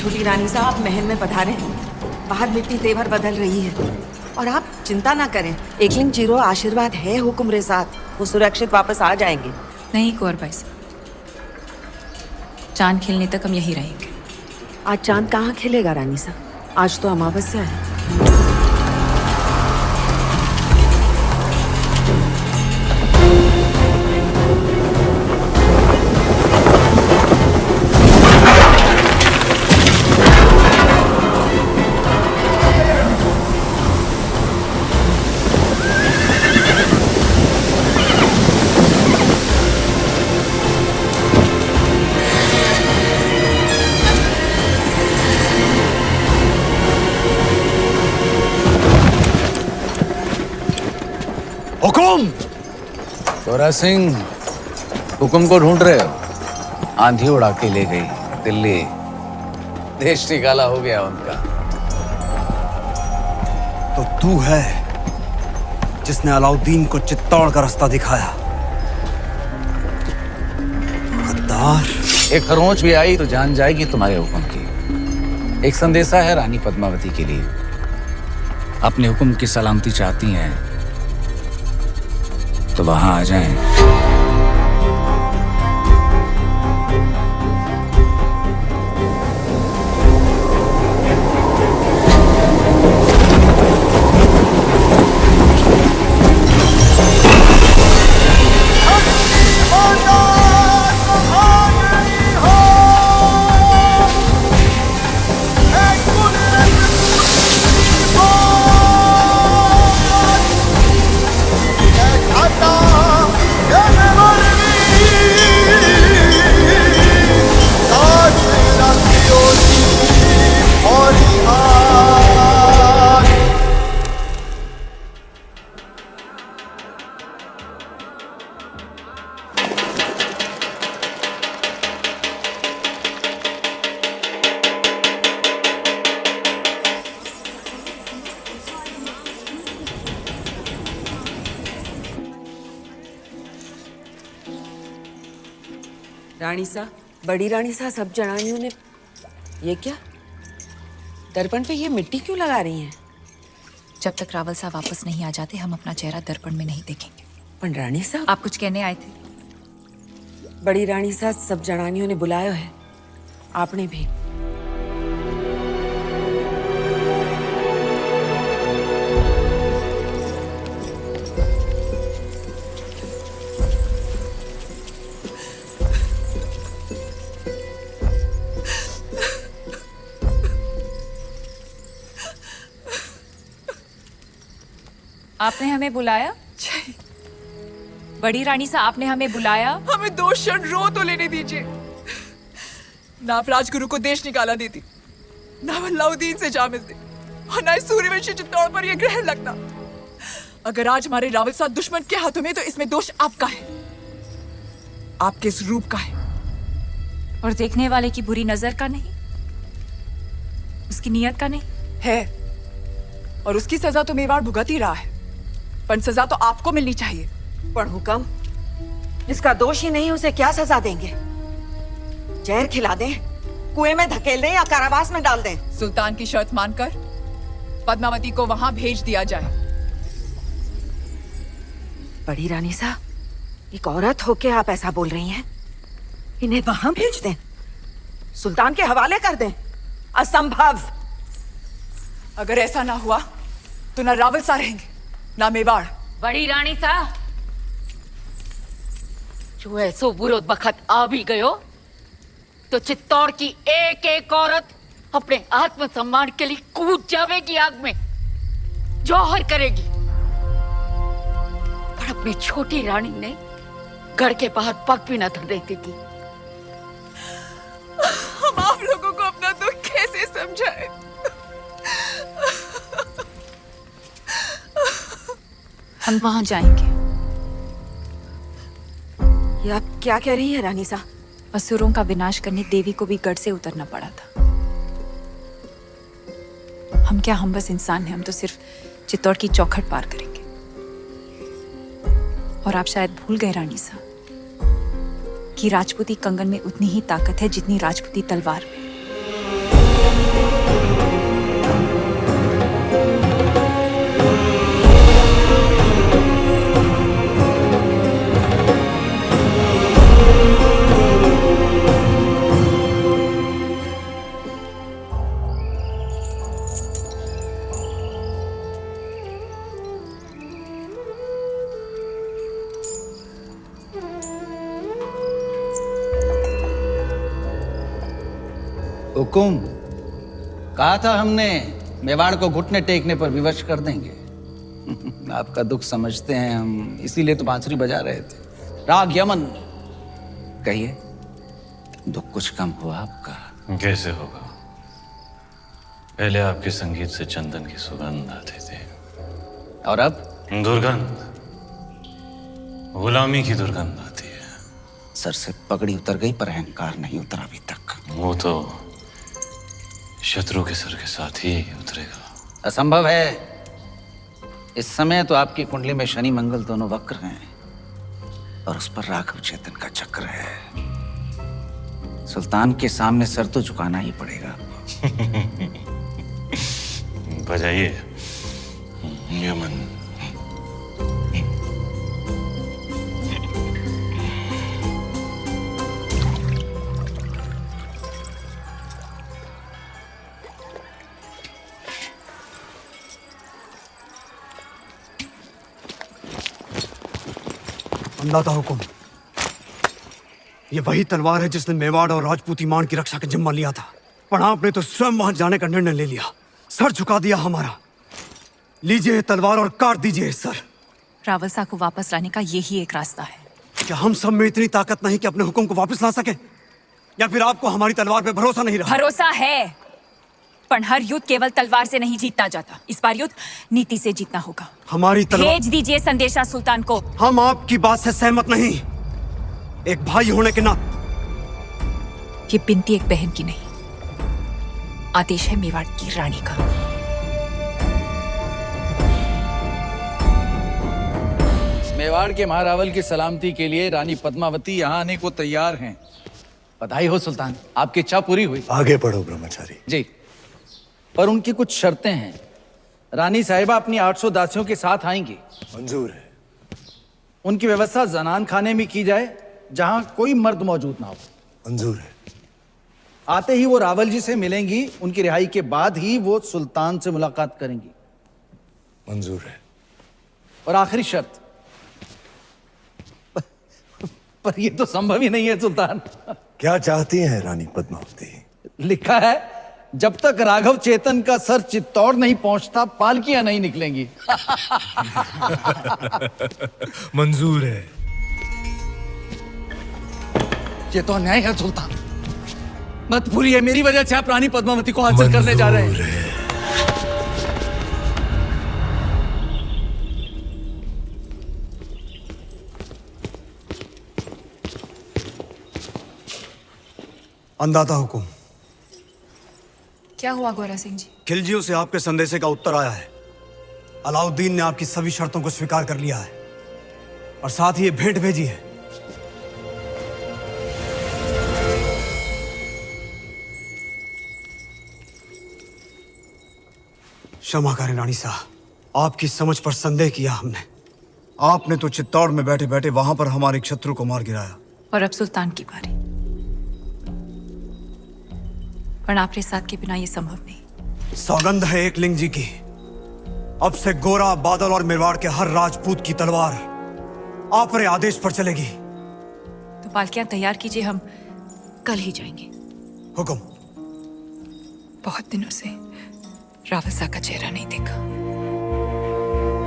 छोटी रानी साहब महल में पधारे हैं। बाहर मिट्टी तेवर बदल रही है और आप चिंता ना करें। एकलिंग जीरो आशीर्वाद है हुक्म साथ, वो सुरक्षित वापस आ जाएंगे। नहीं कुंवर भाई साहब, चांद खिलने तक हम यहीं रहेंगे। आज चांद कहाँ खिलेगा रानी साहब, आज तो अमावस्या है। हुकुम! गोरा सिंह, हुकुम को ढूंढ रहे हो? आंधी उड़ा के ले गई दिल्ली, देश निकाला हो गया उनका। तो तू है जिसने अलाउद्दीन को चित्तौड़ का रास्ता दिखाया। गद्दार! एक खरोंच भी आई तो जान जाएगी तुम्हारे हुक्म की। एक संदेशा है रानी पद्मावती के लिए। अपने हुक्म की सलामती चाहती हैं तो वहां आ जाएं। रानी साहब, बड़ी रानी साहब, सब जनानियों ने ये क्या दर्पण पे ये मिट्टी क्यों लगा रही हैं? जब तक रावल साहब वापस नहीं आ जाते हम अपना चेहरा दर्पण में नहीं देखेंगे। पर रानी साहब, आप कुछ कहने आए थे? बड़ी रानी साहब, सब जनानियों ने बुलाया है, आपने भी। आपने हमें बुलाया? बड़ी रानी साहब, आपने हमें बुलाया? हमें 2 क्षण रो तो लेने दीजिए। ना आप राजगुरु को देश निकाला देती, ना अलाउद्दीन से जा मिलते, और ना इस सूर्यवंशी चित्तौड़ पर यह ग्रहण लगता। अगर आज हमारे रावल साहब दुश्मन के हाथों में, तो इसमें दोष आपका है, आपके इस रूप का है। और देखने वाले की बुरी नजर का नहीं, उसकी नीयत का नहीं है। और उसकी सजा तो मेवाड़ भुगत ही रहा है, पर सजा तो आपको मिलनी चाहिए। पर हुक्म, जिसका दोष ही नहीं उसे क्या सजा देंगे? जहर खिला दें, कुएं में धकेल दें या कारावास में डाल दें? सुल्तान की शर्त मानकर पद्मावती को वहां भेज दिया जाए। बड़ी रानी साहब, एक औरत होके आप ऐसा बोल रही हैं? इन्हें वहां भेज दें, सुल्तान के हवाले कर दें? असंभव। अगर ऐसा ना हुआ तो ना रावल सा रहेंगे, ना मेवाड़। बड़ी रानी साहब, जो ऐसो बुरो बखत आ भी गयो तो चित्तौड़ की एक एक औरत अपने आत्मसम्मान के लिए कूद जावेगी आग में, जौहर करेगी। पर अपनी छोटी रानी ने गढ़ के बाहर पग भी न धर देती थी। हम आप लोगों को अपना दुख कैसे समझाएं? हम वहां जाएंगे। ये आप क्या कह रही है रानी साहब? असुरों का विनाश करने देवी को भी गढ़ से उतरना पड़ा था। हम क्या, हम बस इंसान हैं, हम तो सिर्फ चित्तौड़ की चौखट पार करेंगे। और आप शायद भूल गए रानी साहब कि राजपूती कंगन में उतनी ही ताकत है जितनी राजपूती तलवार में। हुकुम, कहा था हमने मेवाड़ को घुटने टेकने पर विवश कर देंगे। आपका दुख समझते हैं हम, इसीलिए तो बांसुरी बजा रहे थे। राग यमन, कहिए दुख कुछ कम हुआ आपका? कैसे होगा? पहले आपके संगीत से चंदन की सुगंध आती थी, और अब दुर्गंध, गुलामी की दुर्गंध आती है। सर से पगड़ी उतर गई पर अहंकार नहीं उतरा अभी तक। वो तो शत्रु के सर के साथ ही उतरेगा। असंभव है। इस समय तो आपकी कुंडली में शनि मंगल दोनों वक्र हैं और उस पर राघव चेतन का चक्र है। सुल्तान के सामने सर तो झुकाना ही पड़ेगा आपको। बजाइए यमन। अंदाता हुकुम, ये वही तलवार है जिसने मेवाड़ और राजपूती मान की रक्षा का जिम्मा लिया था, पर आपने तो स्वयं वहां जाने का निर्णय ले लिया, सर झुका दिया हमारा। लीजिए ये तलवार और काट दीजिए सर। रावल साहब को वापस लाने का यही एक रास्ता है। क्या हम सब में इतनी ताकत नहीं कि अपने हुक्म को वापस ला सके, या फिर आपको हमारी तलवार पे भरोसा नहीं रहा? भरोसा है, पर हर युद्ध केवल तलवार से नहीं जीतना जाता। इस बार युद्ध नीति से जीतना होगा। हमारी तलवार। भेज दीजिए संदेशा सुल्तान को। हम आपकी बात से सहमत नहीं। एक भाई होने के नाते। ये बिनती एक बहन की नहीं, आदेश है मेवाड़ की रानी का। मेवाड़ के महारावल की सलामती के लिए रानी पद्मावती यहाँ आने को तैयार हैं। बधाई हो सुल्तान, आपकी इच्छा पूरी हुई। आगे बढ़ो ब्रह्मचारी। जी, पर उनकी कुछ शर्तें हैं। रानी साहिबा अपनी 800 दासियों के साथ आएंगी। मंजूर है। उनकी व्यवस्था जनान खाने में की जाए जहां कोई मर्द मौजूद ना हो। मंजूर है। आते ही वो रावल जी से मिलेंगी। उनकी रिहाई के बाद ही वो सुल्तान से मुलाकात करेंगी। मंजूर है। और आखिरी शर्त, पर ये तो संभव ही नहीं है सुल्तान। क्या चाहती हैं रानी पद्मावती? लिखा है जब तक राघव चेतन का सर चित्तौड़ नहीं पहुंचता पालकियां नहीं निकलेंगी। मंजूर है। ये तो अन्याय है सुल्तान। मत भूलिए मेरी वजह से आप रानी पद्मावती को हासिल करने जा रहे हैं। अंदाता हुकुम, क्या हुआ गोरा सिंह जी? खिलजियों से आपके संदेशे का उत्तर आया है। अलाउद्दीन ने आपकी सभी शर्तों को स्वीकार कर लिया है और साथ ही ये भेंट भेजी है। क्षमा करें रानी साहब, आपकी समझ पर संदेह किया हमने। आपने तो चित्तौड़ में बैठे बैठे वहां पर हमारे शत्रु को मार गिराया। और अब सुल्तान की बारी, पर आपके साथ के बिना ये संभव नहीं। सौगंध है एकलिंग जी की, अब से गोरा, बादल और मेवाड़ के हर राजपूत की तलवार आपरे आदेश पर चलेगी। तो पालकियां तैयार कीजिए, हम कल ही जाएंगे। हुकुम। बहुत दिनों से रावल साहब का चेहरा नहीं देखा।